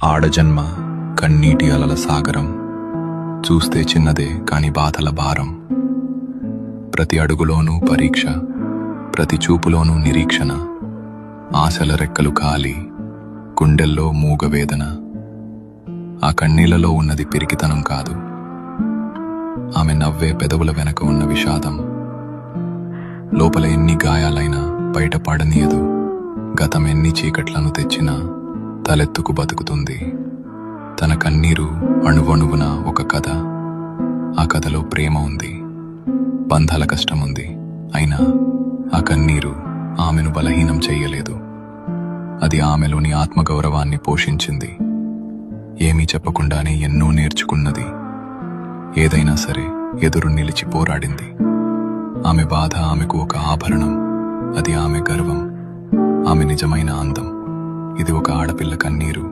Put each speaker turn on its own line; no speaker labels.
ఆడజన్మ కన్నీటి అలల సాగరం, చూస్తే చిన్నదే కాని బాధల భారం. ప్రతి అడుగులోనూ పరీక్ష, ప్రతి చూపులోనూ నిరీక్షణ. ఆశల రెక్కలు ఖాళీ, గుండెల్లో మూగవేదన. ఆ కన్నీళ్లలో ఉన్నది పిరికితనం కాదు, ఆమె నవ్వే పెదవుల వెనక ఉన్న విషాదం. లోపల ఎన్ని గాయాలైనా బయటపడనీయదు, గతం ఎన్ని చీకట్లను తెచ్చినా తలెత్తుకు బతుకుతుంది. తన కన్నీరు అణువణువున ఒక కథ. ఆ కథలో ప్రేమ ఉంది, బంధాల కష్టముంది. అయినా ఆ కన్నీరు ఆమెను బలహీనం చెయ్యలేదు. అది ఆమెలోని ఆత్మగౌరవాన్ని పోషించింది. ఏమీ చెప్పకుండానే ఎన్నో నేర్చుకున్నది. ఏదైనా సరే ఎదురు నిలిచి పోరాడింది. ఆమె బాధ ఆమెకు ఒక ఆభరణం, అది ఆమె గర్వం, ఆమె నిజమైన అందం. ఇది ఒక ఆడపిల్ల కన్నీరు.